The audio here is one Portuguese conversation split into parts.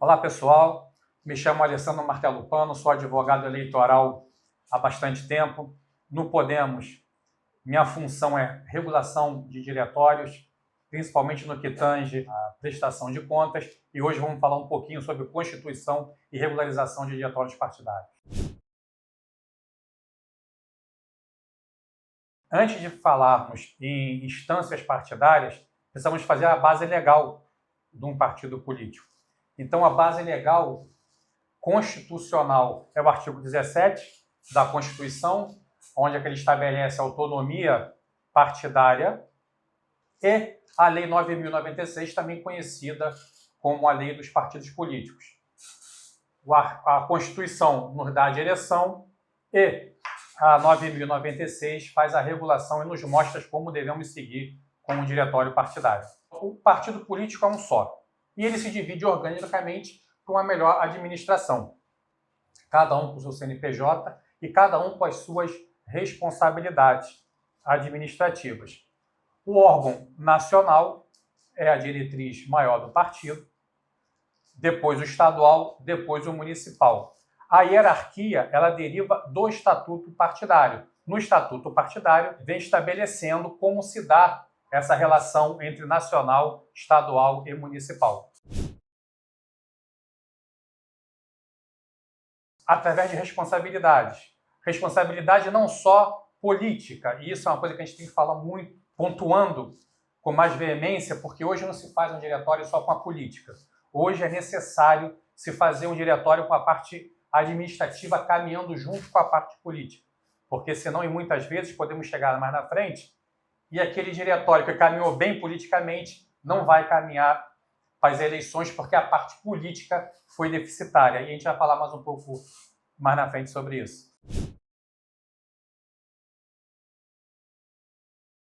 Olá pessoal, me chamo Alessandro Martelo Pano, sou advogado eleitoral há bastante tempo. No Podemos, minha função é regulação de diretórios, principalmente no que tange à prestação de contas, e hoje vamos falar um pouquinho sobre constituição e regularização de diretórios partidários. Antes de falarmos em instâncias partidárias, precisamos fazer a base legal de um partido político. Então, a base legal constitucional é o artigo 17 da Constituição, onde ele estabelece a autonomia partidária, e a Lei 9.096, também conhecida como a Lei dos Partidos Políticos. A Constituição nos dá a direção e a 9.096 faz a regulação e nos mostra como devemos seguir com o diretório partidário. O partido político é um só, e ele se divide organicamente para uma melhor administração. Cada um com o seu CNPJ e cada um com as suas responsabilidades administrativas. O órgão nacional é a diretriz maior do partido, depois o estadual, depois o municipal. A hierarquia ela deriva do estatuto partidário. No estatuto partidário vem estabelecendo como se dá essa relação entre nacional, estadual e municipal. Através de responsabilidades. Responsabilidade não só política, e isso é uma coisa que a gente tem que falar muito, pontuando com mais veemência, porque hoje não se faz um diretório só com a política. Hoje é necessário se fazer um diretório com a parte administrativa caminhando junto com a parte política, porque senão, e muitas vezes, podemos chegar mais na frente e aquele diretório que caminhou bem politicamente não vai caminhar para as eleições porque a parte política foi deficitária. E a gente vai falar mais um pouco mais na frente sobre isso.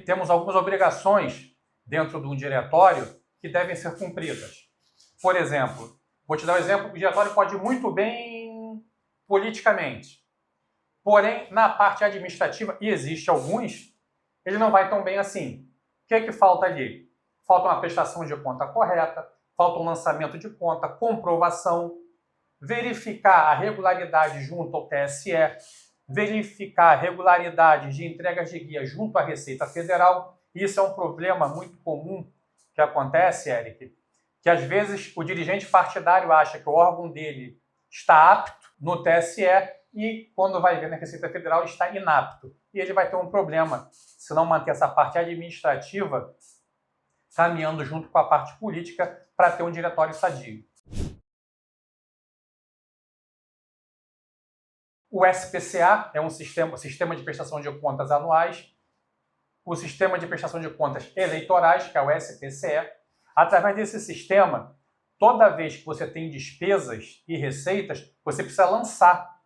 Temos algumas obrigações dentro de um diretório que devem ser cumpridas. Por exemplo, vou te dar um exemplo, o diretório pode ir muito bem politicamente, porém, na parte administrativa, e existe alguns, ele não vai tão bem assim. O que é que falta ali? Falta uma prestação de conta correta, falta um lançamento de conta, comprovação, verificar a regularidade junto ao TSE, verificar a regularidade de entregas de guia junto à Receita Federal. Isso é um problema muito comum que acontece, Eric, que às vezes o dirigente partidário acha que o órgão dele está apto no TSE e quando vai ver na Receita Federal está inapto. E ele vai ter um problema se não manter essa parte administrativa caminhando junto com a parte política para ter um diretório sadio. O SPCA é um sistema de prestação de contas anuais. O sistema de prestação de contas eleitorais, que é o SPCE. Através desse sistema, toda vez que você tem despesas e receitas, você precisa lançar,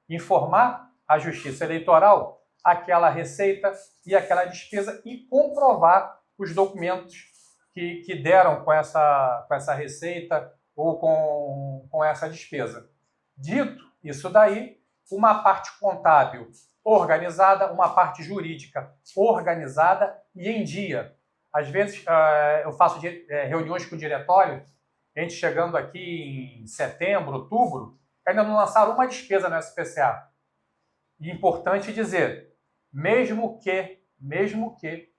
informar a Justiça Eleitoral aquela receita e aquela despesa e comprovar os documentos que deram com essa receita ou com essa despesa. Dito isso daí, uma parte contábil organizada, uma parte jurídica organizada e em dia. Às vezes eu faço reuniões com o diretório, a gente chegando aqui em setembro, outubro, ainda não lançaram uma despesa no SPCA. E importante dizer, mesmo que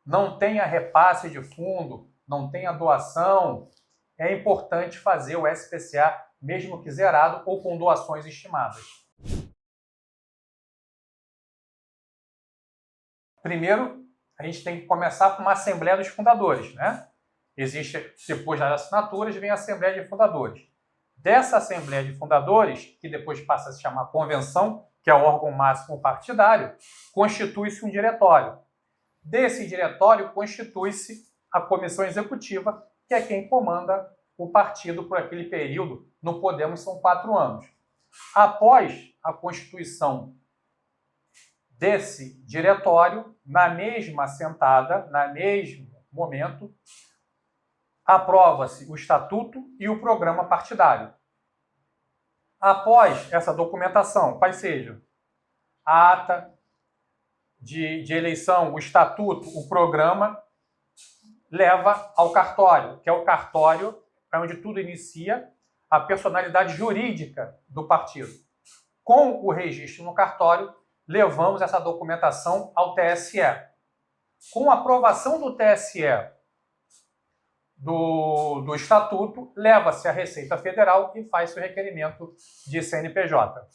não tenha repasse de fundo, não tenha doação, é importante fazer o SPCA, mesmo que zerado ou com doações estimadas. Primeiro, a gente tem que começar com uma Assembleia dos Fundadores, né? Existe, depois das assinaturas, vem a Assembleia de Fundadores. Dessa Assembleia de Fundadores, que depois passa a se chamar Convenção, que é o órgão máximo partidário, constitui-se um diretório. Desse diretório constitui-se a Comissão Executiva, que é quem comanda o partido por aquele período. No Podemos são 4 anos. Após a constituição desse diretório, na mesma assentada, no mesmo momento, aprova-se o estatuto e o programa partidário. Após essa documentação, quais sejam a ata de eleição, o estatuto, o programa, leva ao cartório, que é o cartório onde tudo inicia. a personalidade jurídica do partido. Com o registro no cartório, levamos essa documentação ao TSE. Com a aprovação do TSE do Estatuto, leva-se à Receita Federal e faz-se o requerimento de CNPJ.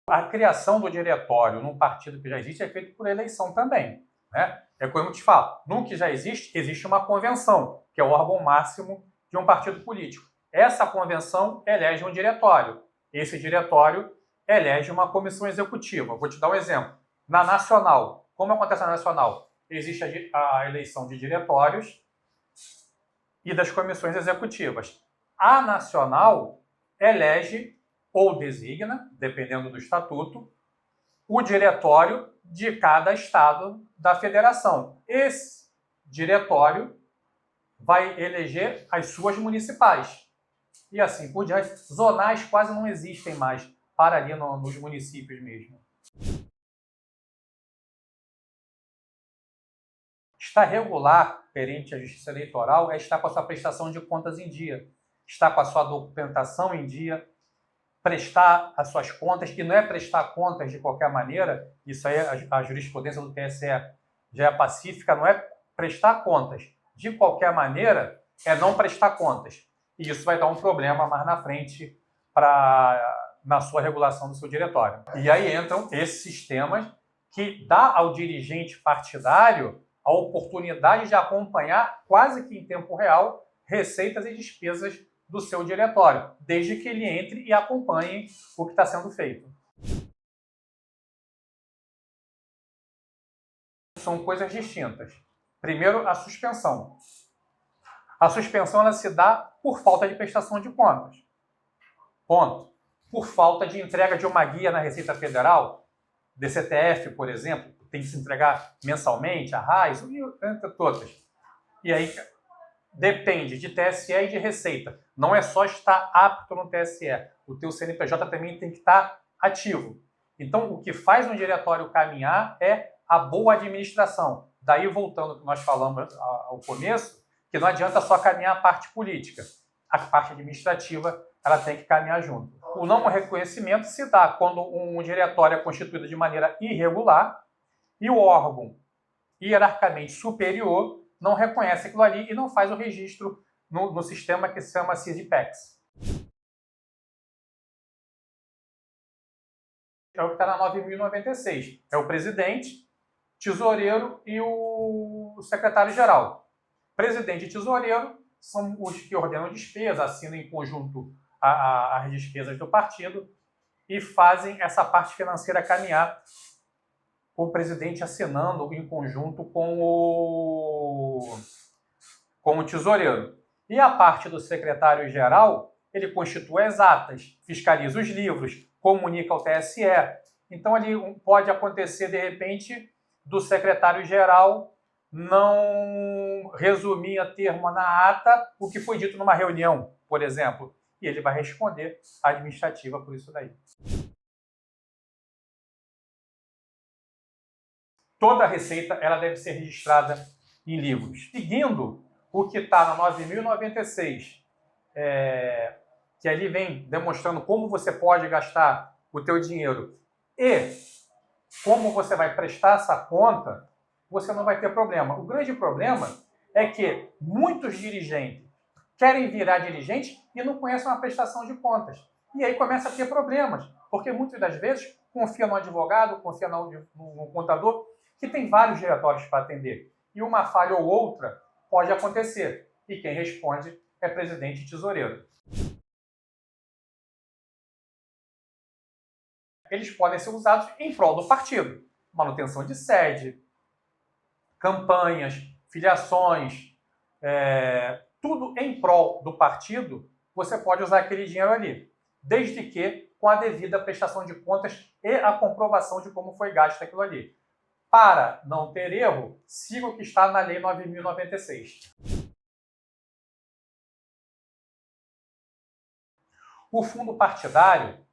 A criação do diretório num partido que já existe é feita por eleição também, né? É como eu te falo, no que já existe, existe uma convenção, que é o órgão máximo de um partido político. Essa convenção elege um diretório. Esse diretório elege uma comissão executiva. Vou te dar um exemplo. Na Nacional, como acontece na Nacional? Existe a eleição de diretórios e das comissões executivas. A Nacional elege ou designa, dependendo do estatuto, o diretório de cada estado da federação. Esse diretório vai eleger as suas municipais. E assim por diante. Zonais quase não existem mais para ali nos municípios mesmo. Estar regular perante a Justiça Eleitoral é estar com a sua prestação de contas em dia, estar com a sua documentação em dia, prestar as suas contas, que não é prestar contas de qualquer maneira, isso aí a jurisprudência do TSE já é pacífica, não é prestar contas de qualquer maneira, é não prestar contas. E isso vai dar um problema mais na frente na sua regulação do seu diretório. E aí entram esses sistemas que dá ao dirigente partidário a oportunidade de acompanhar quase que em tempo real receitas e despesas do seu diretório, desde que ele entre e acompanhe o que está sendo feito. São coisas distintas. Primeiro, a suspensão. A suspensão ela se dá por falta de prestação de contas. Ponto. Por falta de entrega de uma guia na Receita Federal, DCTF, por exemplo, tem que se entregar mensalmente, a RAIS, entre todas. E aí depende de TSE e de Receita. Não é só estar apto no TSE. O teu CNPJ também tem que estar ativo. Então, o que faz um diretório caminhar é a boa administração. Daí, voltando ao que nós falamos ao começo, que não adianta só caminhar a parte política. A parte administrativa ela tem que caminhar junto. O não reconhecimento se dá quando um diretório é constituído de maneira irregular e o órgão hierarquicamente superior não reconhece aquilo ali e não faz o registro no sistema que se chama SISIPEX. É o que está na 9.096. É o presidente, tesoureiro e o secretário-geral. Presidente e tesoureiro são os que ordenam despesa, assinam em conjunto as despesas do partido e fazem essa parte financeira caminhar, com o presidente assinando em conjunto com o tesoureiro. E a parte do secretário-geral, ele constitui as atas, fiscaliza os livros, comunica ao TSE. Então, ali pode acontecer, de repente, do secretário-geral não resumir a termo na ata o que foi dito numa reunião, por exemplo. E ele vai responder à administrativa por isso daí. Toda a receita ela deve ser registrada em livros. Seguindo o que está na 9.096, que ali vem demonstrando como você pode gastar o teu dinheiro e como você vai prestar essa conta, você não vai ter problema. O grande problema é que muitos dirigentes querem virar dirigente e não conhecem uma prestação de contas. E aí começa a ter problemas, porque muitas das vezes confia no advogado, confia no contador, que tem vários diretórios para atender. E uma falha ou outra pode acontecer. E quem responde é presidente e tesoureiro. Eles podem ser usados em prol do partido. Manutenção de sede, campanhas, filiações, tudo em prol do partido, você pode usar aquele dinheiro ali. Desde que com a devida prestação de contas e a comprovação de como foi gasto aquilo ali. Para não ter erro, siga o que está na Lei 9.096. O fundo partidário,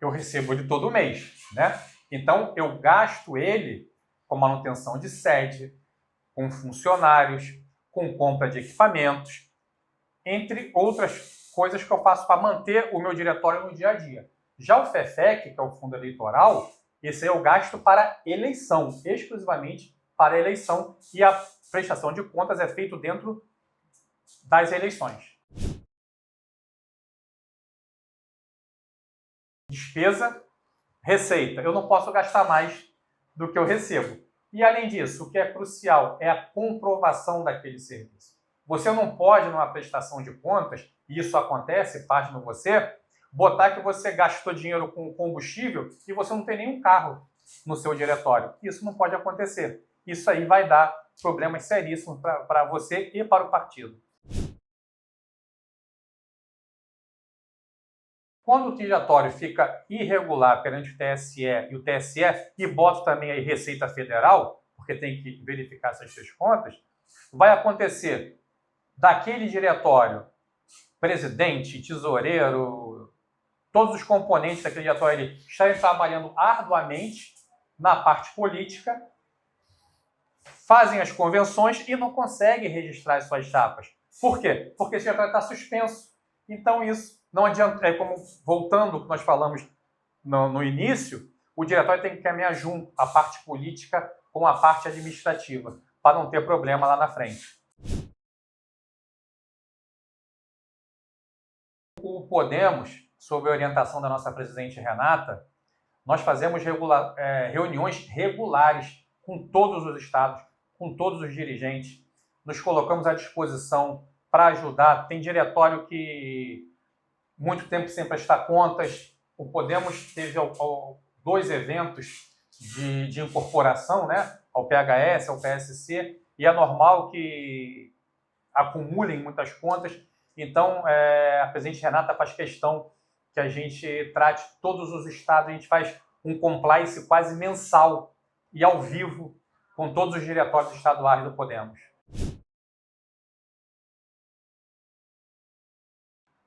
eu recebo ele todo mês, né? Então, eu gasto ele com manutenção de sede, com funcionários, com compra de equipamentos, entre outras coisas que eu faço para manter o meu diretório no dia a dia. Já o FEFEC, que é o fundo eleitoral, esse aí eu gasto para eleição, exclusivamente para eleição, e a prestação de contas é feita dentro das eleições. Despesa, receita. Eu não posso gastar mais do que eu recebo. E, além disso, o que é crucial é a comprovação daquele serviço. Você não pode, numa prestação de contas, e isso acontece, parte no você, botar que você gastou dinheiro com combustível e você não tem nenhum carro no seu diretório. Isso não pode acontecer. Isso aí vai dar problemas seríssimos para você e para o partido. Quando o diretório fica irregular perante o TSE e o TSE, e boto também aí Receita Federal, porque tem que verificar essas suas contas, vai acontecer daquele diretório, presidente, tesoureiro, todos os componentes daquele diretório estarem trabalhando arduamente na parte política, fazem as convenções e não conseguem registrar as suas chapas. Por quê? Porque esse diretório está suspenso. Então isso não adianta, é como voltando ao que nós falamos no início, o diretório tem que caminhar junto a parte política com a parte administrativa, para não ter problema lá na frente. O Podemos, sob a orientação da nossa presidente Renata, nós fazemos reuniões regulares com todos os estados, com todos os dirigentes, nos colocamos à disposição para ajudar. Tem diretório que muito tempo sem prestar contas. O Podemos teve 2 eventos de incorporação, né, ao PHS, ao PSC, e é normal que acumulem muitas contas. Então, a presidente Renata faz questão que a gente trate todos os estados, a gente faz um compliance quase mensal e ao vivo com todos os diretórios estaduais do Podemos.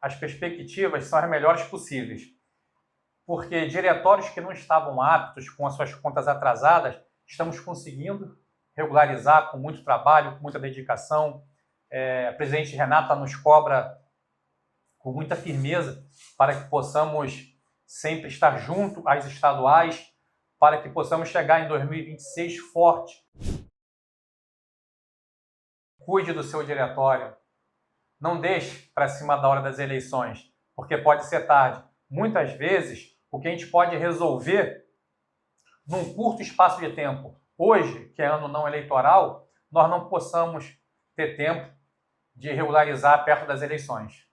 As perspectivas são as melhores possíveis, porque diretórios que não estavam aptos, com as suas contas atrasadas, estamos conseguindo regularizar com muito trabalho, com muita dedicação. A presidente Renata nos cobra com muita firmeza para que possamos sempre estar junto às estaduais, para que possamos chegar em 2026 forte. Cuide do seu diretório. Não deixe para cima da hora das eleições, porque pode ser tarde. Muitas vezes, o que a gente pode resolver num curto espaço de tempo, hoje, que é ano não eleitoral, nós não possamos ter tempo de regularizar perto das eleições.